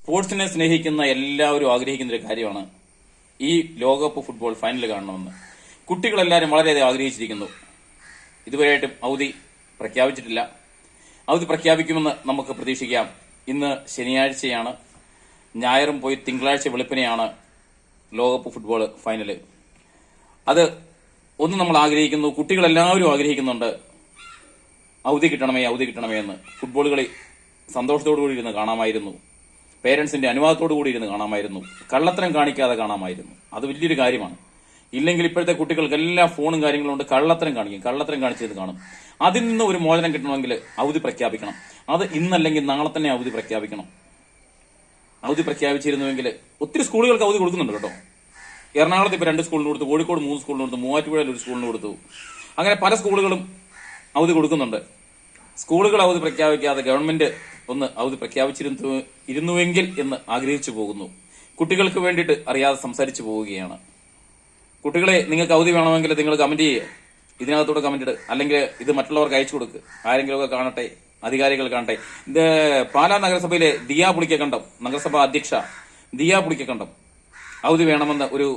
സ്പോർട്സിനെ സ്നേഹിക്കുന്ന എല്ലാവരും ആഗ്രഹിക്കുന്ന ഒരു കാര്യമാണ് ഈ ലോകകപ്പ് ഫുട്ബോൾ ഫൈനൽ കാണണമെന്ന്. കുട്ടികളെല്ലാവരും വളരെയധികം ആഗ്രഹിച്ചിരിക്കുന്നു. ഇതുവരെയായിട്ടും അവധി പ്രഖ്യാപിച്ചിട്ടില്ല. അവധി പ്രഖ്യാപിക്കുമെന്ന് നമുക്ക് പ്രതീക്ഷിക്കാം. ഇന്ന് ശനിയാഴ്ചയാണ്, ഞായറും പോയി തിങ്കളാഴ്ച വെളുപ്പിനെയാണ് ലോകകപ്പ് ഫുട്ബോൾ ഫൈനൽ. അത് ഒന്ന് നമ്മൾ ആഗ്രഹിക്കുന്നു, കുട്ടികളെല്ലാവരും ആഗ്രഹിക്കുന്നുണ്ട് അവധി കിട്ടണമേ എന്ന്. ഫുട്ബോൾ കളി സന്തോഷത്തോടു കൂടി ഇരുന്ന് കാണാമായിരുന്നു, പേരൻസിന്റെ അനുവാദത്തോടു കൂടി ഇരുന്ന് കാണാമായിരുന്നു, കള്ളത്തരം കാണിക്കാതെ കാണാമായിരുന്നു. അത് വലിയൊരു കാര്യമാണ്. ഇല്ലെങ്കിൽ ഇപ്പോഴത്തെ കുട്ടികൾക്ക് എല്ലാ ഫോണും കാര്യങ്ങളും കൊണ്ട് കള്ളത്തരം കാണിച്ചിരുന്ന് കാണും. അതിൽ നിന്ന് ഒരു മോചനം കിട്ടണമെങ്കിൽ അവധി പ്രഖ്യാപിക്കണം. അത് ഇന്നല്ലെങ്കിൽ നാളെ തന്നെ അവധി പ്രഖ്യാപിക്കണം. അവധി പ്രഖ്യാപിച്ചിരുന്നുവെങ്കിൽ ഒത്തിരി സ്കൂളുകൾക്ക് അവധി കൊടുക്കുന്നുണ്ട് കേട്ടോ. എറണാകുളത്ത് ഇപ്പൊ 2 സ്കൂളിന് കൊടുത്തു, കോഴിക്കോട് 3 സ്കൂളിന് കൊടുത്തു, മൂവാറ്റുപുഴയിൽ 1 സ്കൂളിന് കൊടുത്തു. അങ്ങനെ പല സ്കൂളുകളും അവധി കൊടുക്കുന്നുണ്ട്. സ്കൂളുകൾ അവധി പ്രഖ്യാപിക്കാതെ ഗവൺമെന്റ് ഒന്ന് അവധി പ്രഖ്യാപിച്ചിരുന്നുവെങ്കിൽ എന്ന് ആഗ്രഹിച്ചു പോകുന്നു. കുട്ടികൾക്ക് വേണ്ടിയിട്ട് അറിയാതെ സംസാരിച്ചു പോവുകയാണ്. കുട്ടികളെ, നിങ്ങൾക്ക് അവധി വേണമെങ്കിൽ നിങ്ങൾ കമന്റ് ചെയ്യുക, ഇതിനകത്തൂടെ കമന്റ് ഇട്, അല്ലെങ്കിൽ ഇത് മറ്റുള്ളവർക്ക് അയച്ചു കൊടുക്കുക. ആരെങ്കിലുമൊക്കെ കാണട്ടെ, അധികാരികൾ കാണട്ടെ. ഇത് പാലാ നഗരസഭയിലെ ദിയ പുളിക്കക്കണ്ടം, നഗരസഭാ അധ്യക്ഷ ദിയ പുളിക്കക്കണ്ടം അവധി വേണമെന്ന് ഒരു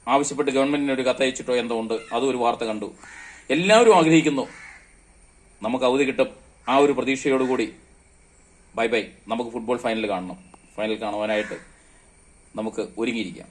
ആവശ്യപ്പെട്ട് ഗവൺമെന്റിന് ഒരു കത്തയച്ചിട്ടോ എന്തോ ഉണ്ട്. അതും ഒരു വാർത്ത കണ്ടു. എല്ലാവരും ആഗ്രഹിക്കുന്നു നമുക്ക് അവധി കിട്ടും. ആ ഒരു പ്രതീക്ഷയോടുകൂടി ബൈ. നമുക്ക് ഫുട്ബോൾ ഫൈനൽ കാണണം. ഫൈനൽ കാണുവാനായിട്ട് നമുക്ക് ഒരുങ്ങിയിരിക്കാം.